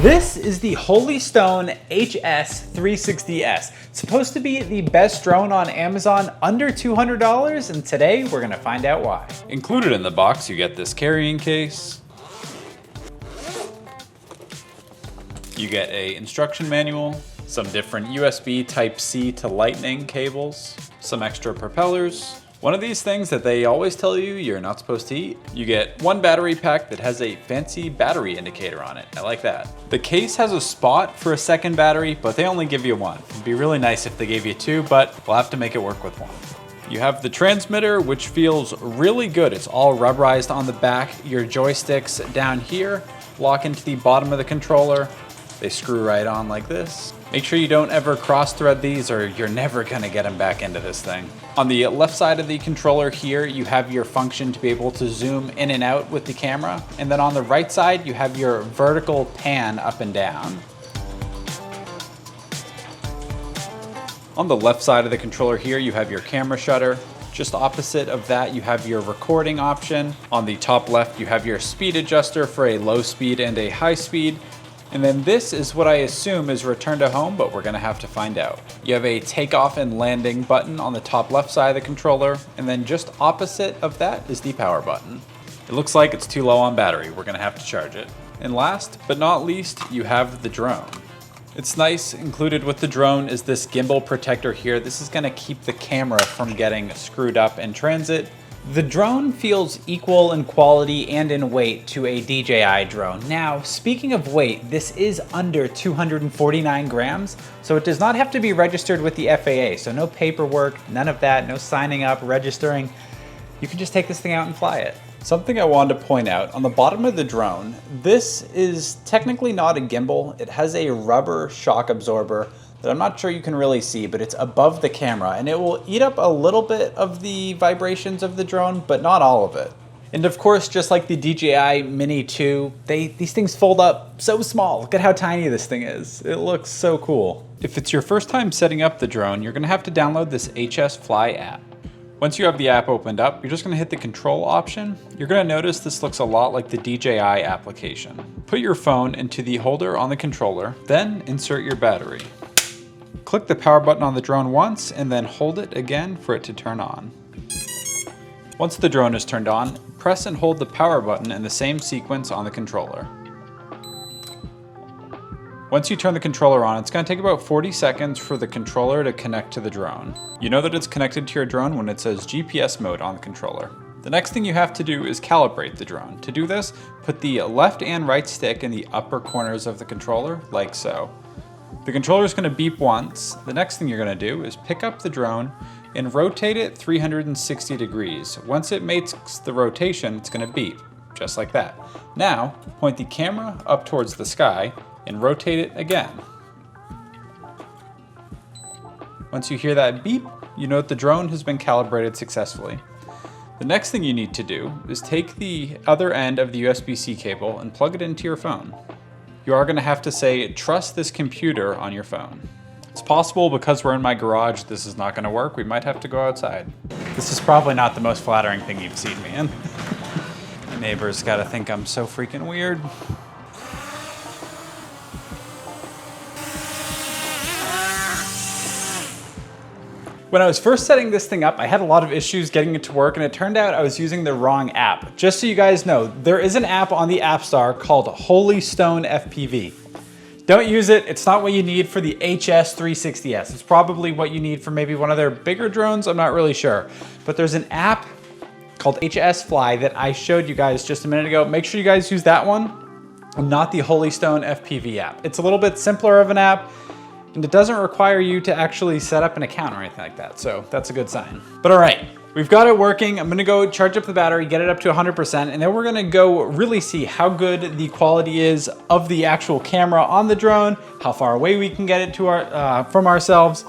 This is the Holy Stone HS360s. It's supposed to be the best drone on Amazon, under $200, and today we're gonna find out why. Included in the box, you get this carrying case. You get an instruction manual, some different USB Type-C to Lightning cables, some extra propellers, one of these things that they always tell you you're not supposed to eat. You get one battery pack that has a fancy battery indicator on it. I like that. The case has a spot for a second battery, but they only give you one. It'd be really nice if they gave you two, but we'll have to make it work with one. You have the transmitter, which feels really good. It's all rubberized on the back. Your joysticks down here lock into the bottom of the controller. They screw right on like this. Make sure you don't ever cross thread these or you're never gonna get them back into this thing. On the left side of the controller here, you have your function to be able to zoom in and out with the camera. And then on the right side, you have your vertical pan up and down. On the left side of the controller here, you have your camera shutter. Just opposite of that, you have your recording option. On the top left, you have your speed adjuster for a low speed and a high speed. And then this is what I assume is return to home, but we're gonna have to find out. You have a takeoff and landing button on the top left side of the controller, and then just opposite of that is the power button. It looks like it's too low on battery. We're gonna have to charge it. And last but not least, you have the drone. It's nice, included with the drone is this gimbal protector here. This is gonna keep the camera from getting screwed up in transit. The drone feels equal in quality and in weight to a DJI drone. Now, speaking of weight, this is under 249 grams, so it does not have to be registered with the FAA. So no paperwork, none of that, no signing up, registering. You can just take this thing out and fly it. Something I wanted to point out, on the bottom of the drone, this is technically not a gimbal. It has a rubber shock absorber that I'm not sure you can really see, but it's above the camera and it will eat up a little bit of the vibrations of the drone, but not all of it. And of course, just like the DJI Mini 2, these things fold up so small. Look at how tiny this thing is. It looks so cool. If it's your first time setting up the drone, you're gonna have to download this HS Fly app. Once you have the app opened up, you're just gonna hit the control option. You're gonna notice this looks a lot like the DJI application. Put your phone into the holder on the controller, then insert your battery. Click the power button on the drone once and then hold it again for it to turn on. Once the drone is turned on, press and hold the power button in the same sequence on the controller. Once you turn the controller on, it's going to take about 40 seconds for the controller to connect to the drone. You know that it's connected to your drone when it says GPS mode on the controller. The next thing you have to do is calibrate the drone. To do this, put the left and right stick in the upper corners of the controller, like so. The controller is going to beep once. The next thing you're going to do is pick up the drone and rotate it 360 degrees. Once it makes the rotation, it's going to beep, just like that. Now, point the camera up towards the sky and rotate it again. Once you hear that beep, you know that the drone has been calibrated successfully. The next thing you need to do is take the other end of the USB-C cable and plug it into your phone. You are going to have to say, trust this computer on your phone. It's possible because we're in my garage, this is not going to work. We might have to go outside. This is probably not the most flattering thing you've seen me in. My neighbors got to think I'm so freaking weird. When I was first setting this thing up, I had a lot of issues getting it to work, and it turned out I was using the wrong app. Just so you guys know, there is an app on the App Store called Holy Stone FPV. Don't use it, it's not what you need for the HS360s. It's probably what you need for maybe one of their bigger drones, I'm not really sure. But there's an app called HS Fly that I showed you guys just a minute ago. Make sure you guys use that one, and not the Holy Stone FPV app. It's a little bit simpler of an app, and it doesn't require you to actually set up an account or anything like that, so that's a good sign. But all right, we've got it working. I'm gonna go charge up the battery, get it up to 100%, and then we're gonna go really see how good the quality is of the actual camera on the drone, how far away we can get it to from ourselves,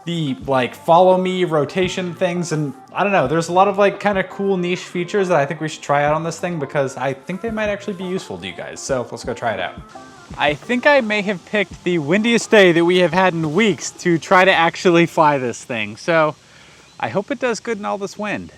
the like follow me rotation things, and I don't know, there's a lot of like kind of cool niche features that I think we should try out on this thing because I think they might actually be useful to you guys, so let's go try it out. I think I may have picked the windiest day that we have had in weeks to try to actually fly this thing. So I hope it does good in all this wind.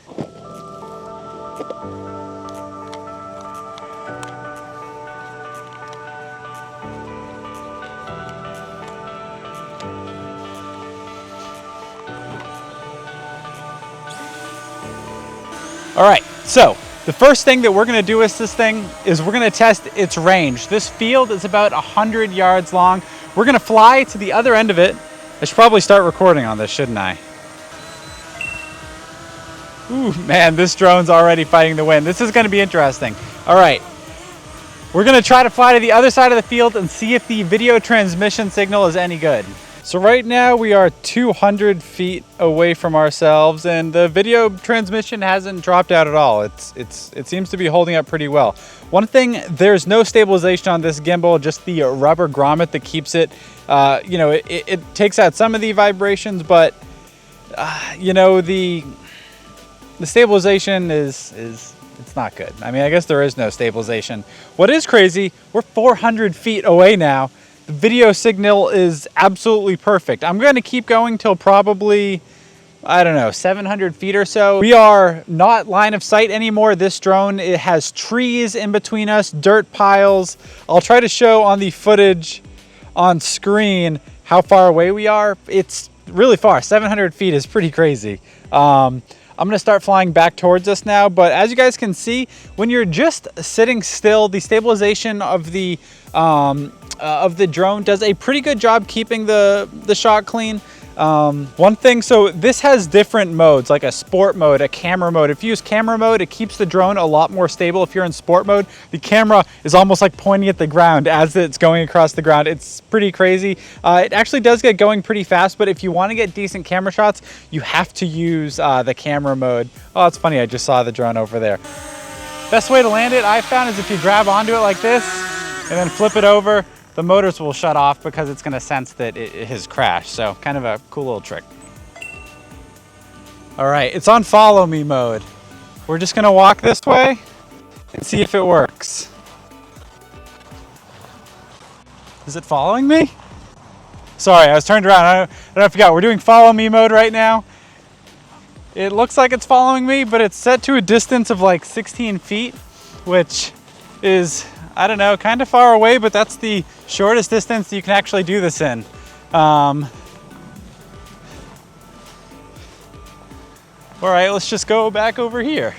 All right, so the first thing that we're gonna do with this thing is we're gonna test its range. This field is about 100 yards long. We're gonna fly to the other end of it. I should probably start recording on this, shouldn't I? Ooh, man, this drone's already fighting the wind. This is gonna be interesting. All right, we're gonna try to fly to the other side of the field and see if the video transmission signal is any good. So right now we are 200 feet away from ourselves and the video transmission hasn't dropped out at all. It seems to be holding up pretty well. One thing, there's no stabilization on this gimbal, just the rubber grommet that keeps it, you know, it takes out some of the vibrations, but you know, the stabilization is it's not good. I mean, I guess there is no stabilization. What is crazy, we're 400 feet away now. The video signal is absolutely perfect. I'm going to keep going till probably, I don't know, 700 feet or so. We are not line of sight anymore. This drone, it has trees in between us, dirt piles. I'll try to show on the footage on screen how far away we are. It's really far. 700 feet is pretty crazy. I'm going to start flying back towards us now, but as you guys can see, when you're just sitting still, the stabilization of the drone does a pretty good job keeping the shot clean. One thing, so this has different modes, like a sport mode, a camera mode. If you use camera mode, it keeps the drone a lot more stable. If you're in sport mode, the camera is almost like pointing at the ground as it's going across the ground. It's pretty crazy. It actually does get going pretty fast, but if you want to get decent camera shots, you have to use the camera mode. Oh, it's funny, I just saw the drone over there. Best way to land it, I found, is if you grab onto it like this and then flip it over. The motors will shut off because it's going to sense that it has crashed. So kind of a cool little trick. All right, it's on follow me mode. We're just going to walk this way and see if it works. Is it following me? Sorry, I was turned around. I don't know if you got. We're doing follow me mode right now. It looks like it's following me, but it's set to a distance of like 16 feet, which is, I don't know, kind of far away, but that's the shortest distance you can actually do this in. All right, let's just go back over here.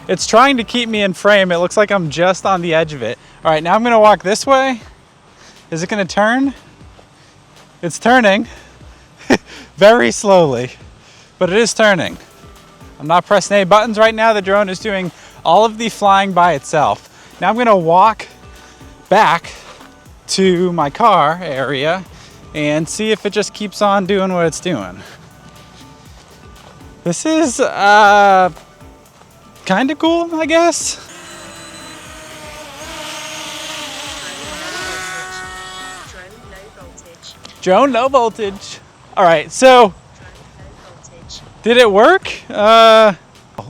It's trying to keep me in frame. It looks like I'm just on the edge of it. All right, now I'm gonna walk this way. Is it gonna turn? It's turning very slowly, but it is turning. I'm not pressing any buttons right now. The drone is doing all of the flying by itself. Now I'm gonna walk back to my car area and see if it just keeps on doing what it's doing. This is kind of cool, I guess. Drone low voltage. All right, so did it work?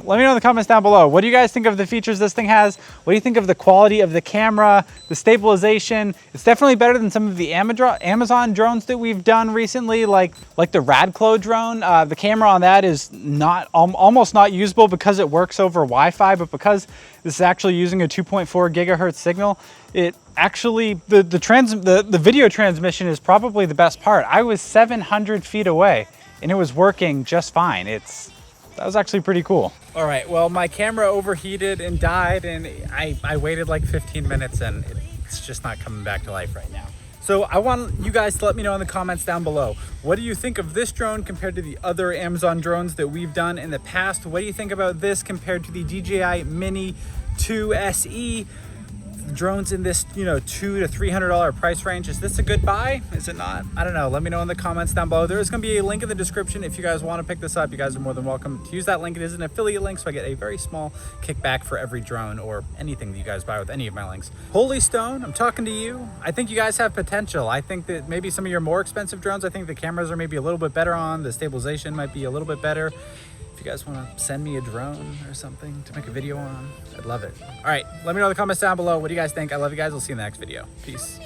Let me know in the comments down below. What do you guys think of the features this thing has? What do you think of the quality of the camera, the stabilization? It's definitely better than some of the Amazon drones that we've done recently, like the Radclo drone. The camera on that is not almost not usable because it works over Wi-Fi, but because this is actually using a 2.4 gigahertz signal, it actually, the video transmission is probably the best part. I was 700 feet away and it was working just fine. That was actually pretty cool. All right, well, my camera overheated and died, and I waited like 15 minutes and it's just not coming back to life right now. So I want you guys to let me know in the comments down below. What do you think of this drone compared to the other Amazon drones that we've done in the past? What do you think about this compared to the DJI Mini 2 SE? Drones in this, you know, $200 to $300 price range. Is this a good buy? Is it not? I don't know. Let me know in the comments down below. There is going to be a link in the description if you guys want to pick this up. You guys are more than welcome to use that link. It is an affiliate link, so I get a very small kickback for every drone or anything that you guys buy with any of my links. Holy Stone, I'm talking to you. I think you guys have potential. I think that maybe some of your more expensive drones, I think the cameras are maybe a little bit better on. The stabilization might be a little bit better. If you guys want to send me a drone or something to make a video on, I'd love it. All right, let me know in the comments down below. What do you guys think? I love you guys. We'll see you in the next video. Peace.